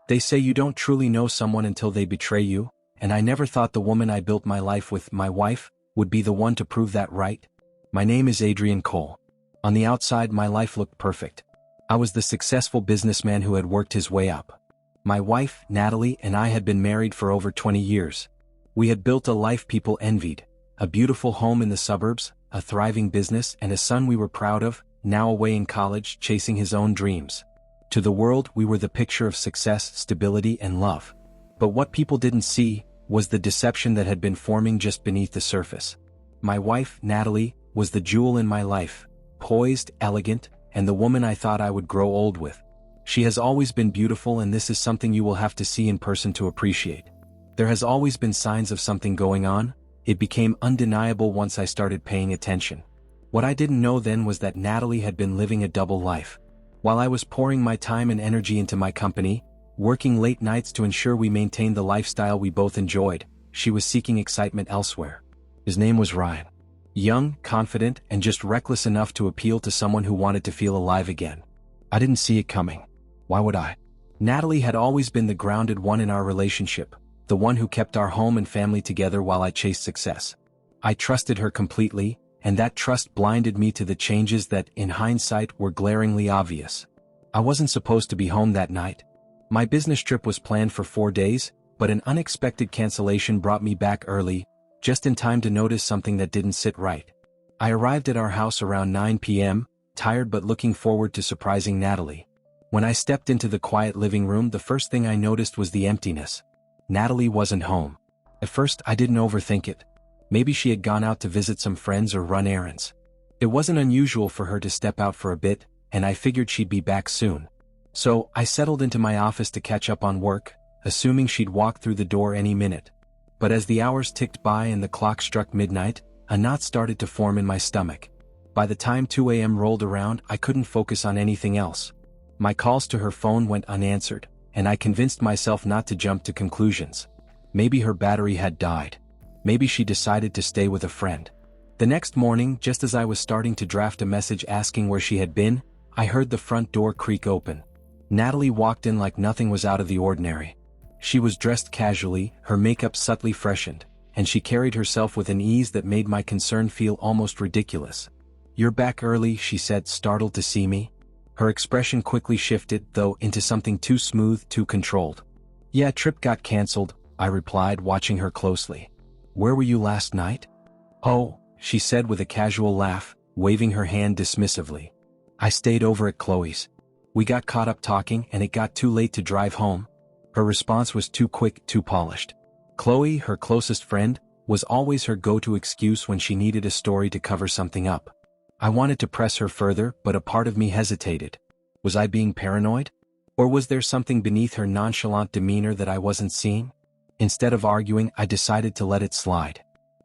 They say you don't truly know someone until they betray you, and I never thought the woman I built my life with, my wife, would be the one to prove that right. My name is Adrien Cole. On the outside my life looked perfect. I was the successful businessman who had worked his way up. My wife, Natalie, and I had been married for over 20 years. We had built a life people envied, a beautiful home in the suburbs, a thriving business, and a son we were proud of, now away in college chasing his own dreams. To the world we were the picture of success, stability, and love. But what people didn't see was the deception that had been forming just beneath the surface. My wife, Natalie, was the jewel in my life, poised, elegant, and the woman I thought I would grow old with. She has always been beautiful, and this is something you will have to see in person to appreciate. There has always been signs of something going on. It became undeniable once I started paying attention. What I didn't know then was that Natalie had been living a double life. While I was pouring my time and energy into my company, working late nights to ensure we maintained the lifestyle we both enjoyed, she was seeking excitement elsewhere. His name was Ryan. Young, confident, and just reckless enough to appeal to someone who wanted to feel alive again. I didn't see it coming. Why would I? Natalie had always been the grounded one in our relationship, the one who kept our home and family together while I chased success. I trusted her completely, and that trust blinded me to the changes that, in hindsight, were glaringly obvious. I wasn't supposed to be home that night. My business trip was planned for 4 days, but an unexpected cancellation brought me back early, just in time to notice something that didn't sit right. I arrived at our house around 9 p.m., tired but looking forward to surprising Natalie. When I stepped into the quiet living room, the first thing I noticed was the emptiness. Natalie wasn't home. At first, I didn't overthink it. Maybe she had gone out to visit some friends or run errands. It wasn't unusual for her to step out for a bit, and I figured she'd be back soon. So, I settled into my office to catch up on work, assuming she'd walk through the door any minute. But as the hours ticked by and the clock struck midnight, a knot started to form in my stomach. By the time 2 a.m. rolled around, I couldn't focus on anything else. My calls to her phone went unanswered, and I convinced myself not to jump to conclusions. Maybe her battery had died. Maybe she decided to stay with a friend. The next morning, just as I was starting to draft a message asking where she had been, I heard the front door creak open. Natalie walked in like nothing was out of the ordinary. She was dressed casually, her makeup subtly freshened, and she carried herself with an ease that made my concern feel almost ridiculous. "You're back early," she said, startled to see me. Her expression quickly shifted, though, into something too smooth, too controlled. "Yeah, trip got cancelled," I replied, watching her closely. "Where were you last night?" "Oh," she said with a casual laugh, waving her hand dismissively. "I stayed over at Khloe's. We got caught up talking and it got too late to drive home." Her response was too quick, too polished. Khloe, her closest friend, was always her go-to excuse when she needed a story to cover something up. I wanted to press her further, but a part of me hesitated. Was I being paranoid? Or was there something beneath her nonchalant demeanor that I wasn't seeing? Instead of arguing, I decided to let it slide.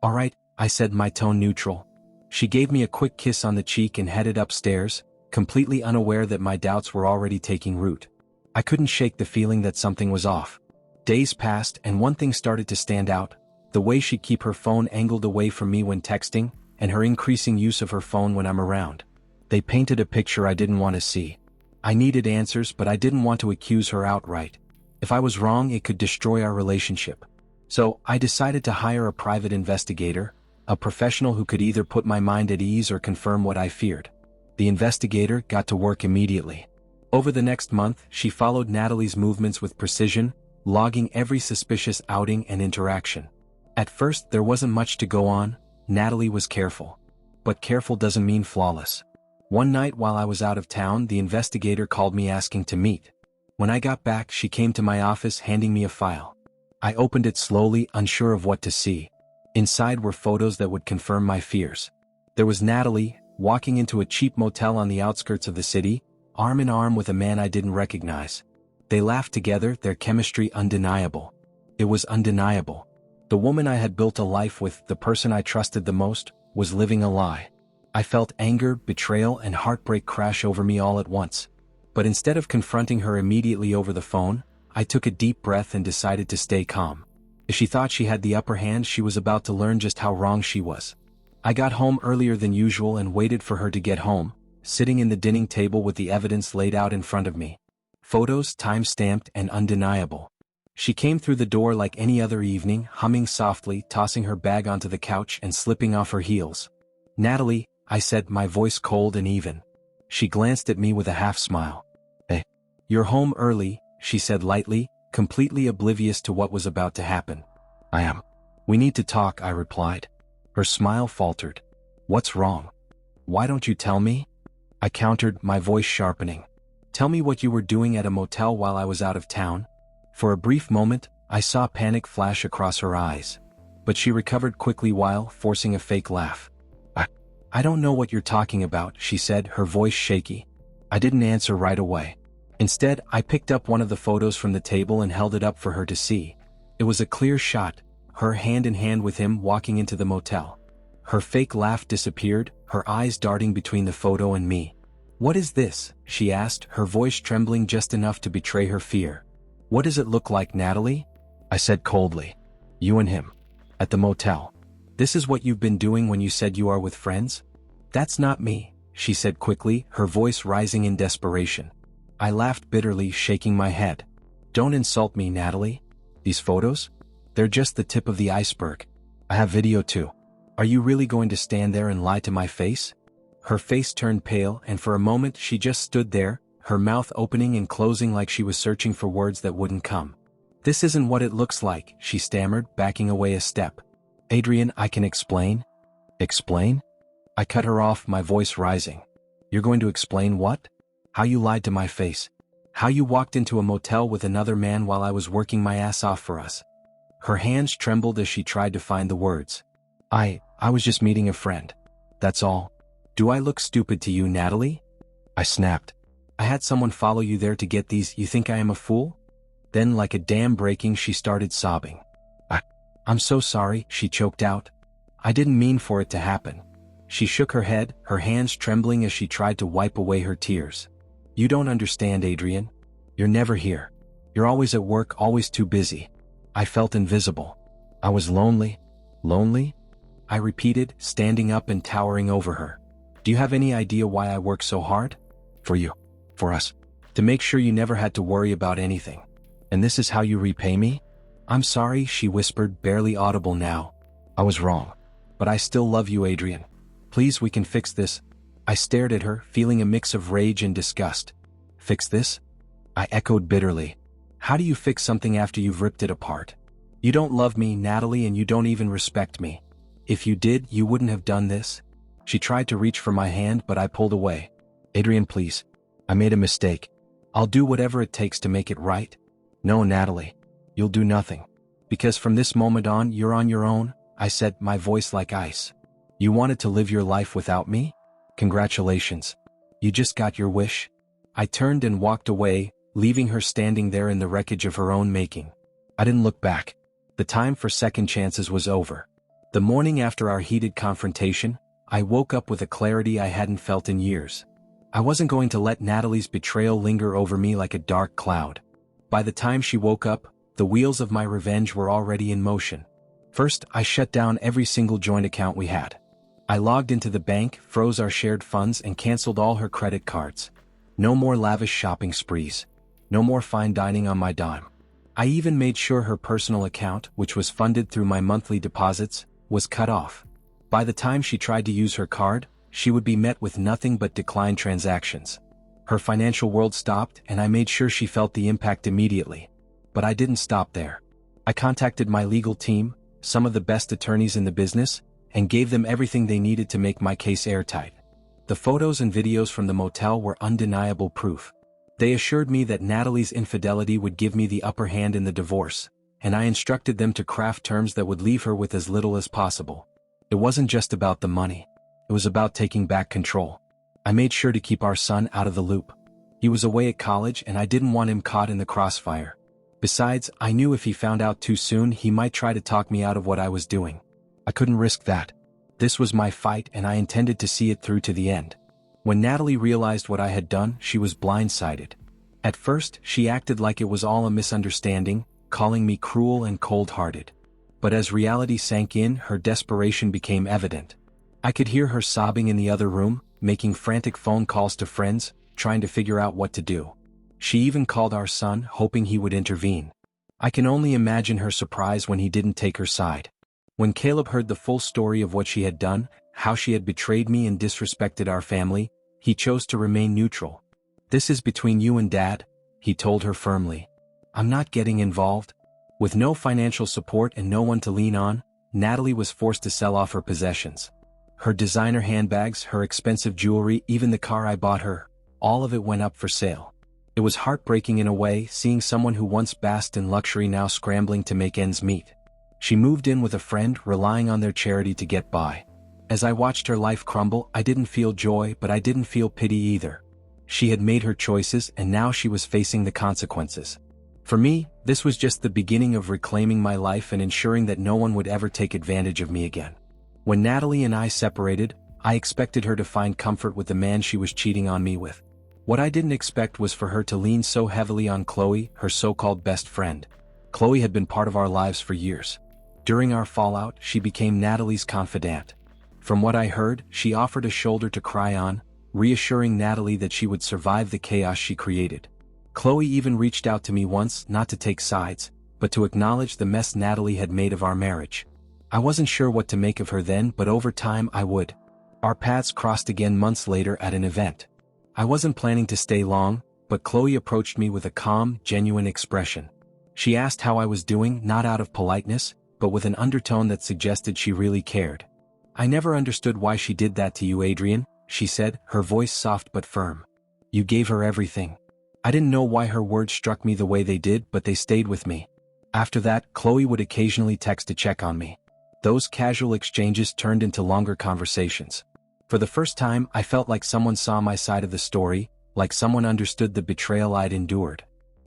"All right," I said, my tone neutral. She gave me a quick kiss on the cheek and headed upstairs, completely unaware that my doubts were already taking root. I couldn't shake the feeling that something was off. Days passed, and one thing started to stand out: the way she'd keep her phone angled away from me when texting, and her increasing use of her phone when I'm around. They painted a picture I didn't want to see. I needed answers, but I didn't want to accuse her outright. If I was wrong, it could destroy our relationship. So, I decided to hire a private investigator, a professional who could either put my mind at ease or confirm what I feared. The investigator got to work immediately. Over the next month, she followed Natalie's movements with precision, logging every suspicious outing and interaction. At first, there wasn't much to go on. Natalie was careful. But careful doesn't mean flawless. One night while I was out of town, the investigator called me asking to meet. When I got back, she came to my office handing me a file. I opened it slowly, unsure of what to see. Inside were photos that would confirm my fears. There was Natalie, walking into a cheap motel on the outskirts of the city, arm in arm with a man I didn't recognize. They laughed together, their chemistry undeniable. It was undeniable. The woman I had built a life with, the person I trusted the most, was living a lie. I felt anger, betrayal, and heartbreak crash over me all at once. But instead of confronting her immediately over the phone, I took a deep breath and decided to stay calm. If she thought she had the upper hand, she was about to learn just how wrong she was. I got home earlier than usual and waited for her to get home, sitting in the dining table with the evidence laid out in front of me. Photos time-stamped and undeniable. She came through the door like any other evening, humming softly, tossing her bag onto the couch and slipping off her heels. "Natalie," I said, my voice cold and even. She glanced at me with a half-smile. "Hey, you're home early," she said lightly, completely oblivious to what was about to happen. "I am. We need to talk," I replied. Her smile faltered. "What's wrong? Why don't you tell me?" I countered, my voice sharpening. "Tell me what you were doing at a motel while I was out of town." For a brief moment, I saw panic flash across her eyes. But she recovered quickly while forcing a fake laugh. I don't know what you're talking about," she said, her voice shaky. I didn't answer right away. Instead, I picked up one of the photos from the table and held it up for her to see. It was a clear shot, her hand in hand with him walking into the motel. Her fake laugh disappeared, her eyes darting between the photo and me. "What is this?" she asked, her voice trembling just enough to betray her fear. "What does it look like, Natalie?" I said coldly. "You and him. At the motel. This is what you've been doing when you said you are with friends?" "That's not me," she said quickly, her voice rising in desperation. I laughed bitterly, shaking my head. "Don't insult me, Natalie. These photos? They're just the tip of the iceberg. I have video too. Are you really going to stand there and lie to my face?" Her face turned pale, and for a moment she just stood there, her mouth opening and closing like she was searching for words that wouldn't come. "This isn't what it looks like," she stammered, backing away a step. "Adrien, I can explain." "Explain?" I cut her off, my voice rising. "You're going to explain what? How you lied to my face. How you walked into a motel with another man while I was working my ass off for us." Her hands trembled as she tried to find the words. I was just meeting a friend. That's all. Do I look stupid to you, Natalie?" I snapped. "I had someone follow you there to get these. You think I am a fool?" Then, like a dam breaking, she started sobbing. I'm so sorry," she choked out. "I didn't mean for it to happen." She shook her head, her hands trembling as she tried to wipe away her tears. "You don't understand, Adrien. You're never here. You're always at work, always too busy." I felt invisible. I was lonely. Lonely? I repeated, standing up and towering over her. "Do you have any idea why I work so hard? For you. For us. To make sure you never had to worry about anything. And this is how you repay me?" "I'm sorry," she whispered, barely audible now. "I was wrong. But I still love you, Adrien. Please, we can fix this." I stared at her, feeling a mix of rage and disgust. "Fix this?" I echoed bitterly. "How do you fix something after you've ripped it apart? You don't love me, Natalie, and you don't even respect me. If you did, you wouldn't have done this." She tried to reach for my hand, but I pulled away. "Adrien, please. I made a mistake. I'll do whatever it takes to make it right." "No, Natalie. You'll do nothing. Because from this moment on, you're on your own," I said, my voice like ice. "You wanted to live your life without me? Congratulations. You just got your wish." I turned and walked away, leaving her standing there in the wreckage of her own making. I didn't look back. The time for second chances was over. The morning after our heated confrontation, I woke up with a clarity I hadn't felt in years. I wasn't going to let Natalie's betrayal linger over me like a dark cloud. By the time she woke up, the wheels of my revenge were already in motion. First, I shut down every single joint account we had. I logged into the bank, froze our shared funds, and canceled all her credit cards. No more lavish shopping sprees. No more fine dining on my dime. I even made sure her personal account, which was funded through my monthly deposits, was cut off. By the time she tried to use her card, she would be met with nothing but declined transactions. Her financial world stopped, and I made sure she felt the impact immediately. But I didn't stop there. I contacted my legal team, some of the best attorneys in the business, and gave them everything they needed to make my case airtight. The photos and videos from the motel were undeniable proof. They assured me that Natalie's infidelity would give me the upper hand in the divorce, and I instructed them to craft terms that would leave her with as little as possible. It wasn't just about the money. It was about taking back control. I made sure to keep our son out of the loop. He was away at college, and I didn't want him caught in the crossfire. Besides, I knew if he found out too soon, he might try to talk me out of what I was doing. I couldn't risk that. This was my fight, and I intended to see it through to the end. When Natalie realized what I had done, she was blindsided. At first, she acted like it was all a misunderstanding, calling me cruel and cold-hearted. But as reality sank in, her desperation became evident. I could hear her sobbing in the other room, making frantic phone calls to friends, trying to figure out what to do. She even called our son, hoping he would intervene. I can only imagine her surprise when he didn't take her side. When Caleb heard the full story of what she had done, how she had betrayed me and disrespected our family, he chose to remain neutral. "This is between you and Dad," he told her firmly. "I'm not getting involved." With no financial support and no one to lean on, Natalie was forced to sell off her possessions. Her designer handbags, her expensive jewelry, even the car I bought her, all of it went up for sale. It was heartbreaking in a way, seeing someone who once basked in luxury now scrambling to make ends meet. She moved in with a friend, relying on their charity to get by. As I watched her life crumble, I didn't feel joy, but I didn't feel pity either. She had made her choices, and now she was facing the consequences. For me, this was just the beginning of reclaiming my life and ensuring that no one would ever take advantage of me again. When Natalie and I separated, I expected her to find comfort with the man she was cheating on me with. What I didn't expect was for her to lean so heavily on Khloe, her so-called best friend. Khloe had been part of our lives for years. During our fallout, she became Natalie's confidant. From what I heard, she offered a shoulder to cry on, reassuring Natalie that she would survive the chaos she created. Khloe even reached out to me once, not to take sides, but to acknowledge the mess Natalie had made of our marriage. I wasn't sure what to make of her then, but over time I would. Our paths crossed again months later at an event. I wasn't planning to stay long, but Khloe approached me with a calm, genuine expression. She asked how I was doing, not out of politeness, but with an undertone that suggested she really cared. "I never understood why she did that to you, Adrien," she said, her voice soft but firm. "You gave her everything." I didn't know why her words struck me the way they did, but they stayed with me. After that, Khloe would occasionally text to check on me. Those casual exchanges turned into longer conversations. For the first time, I felt like someone saw my side of the story, like someone understood the betrayal I'd endured.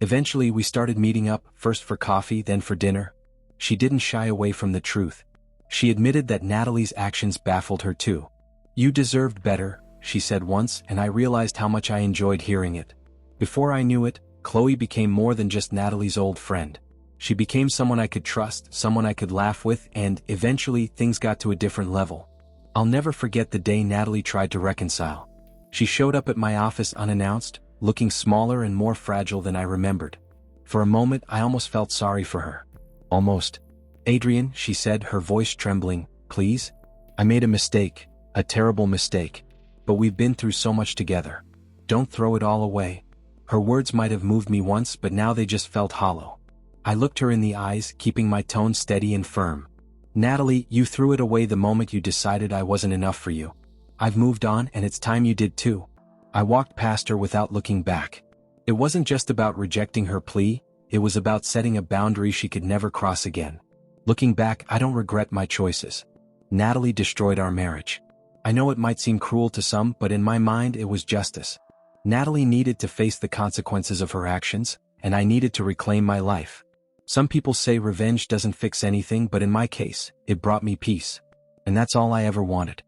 Eventually, we started meeting up, first for coffee, then for dinner. She didn't shy away from the truth. She admitted that Natalie's actions baffled her too. "You deserved better," she said once, and I realized how much I enjoyed hearing it. Before I knew it, Khloe became more than just Natalie's old friend. She became someone I could trust, someone I could laugh with, and, eventually, things got to a different level. I'll never forget the day Natalie tried to reconcile. She showed up at my office unannounced, looking smaller and more fragile than I remembered. For a moment, I almost felt sorry for her. Almost. "Adrien," she said, her voice trembling, "please? I made a mistake, a terrible mistake. But we've been through so much together. Don't throw it all away." Her words might have moved me once, but now they just felt hollow. I looked her in the eyes, keeping my tone steady and firm. "Natalie, you threw it away the moment you decided I wasn't enough for you. I've moved on, and it's time you did too." I walked past her without looking back. It wasn't just about rejecting her plea, it was about setting a boundary she could never cross again. Looking back, I don't regret my choices. Natalie destroyed our marriage. I know it might seem cruel to some, but in my mind it was justice. Natalie needed to face the consequences of her actions, and I needed to reclaim my life. Some people say revenge doesn't fix anything, but in my case, it brought me peace. And that's all I ever wanted.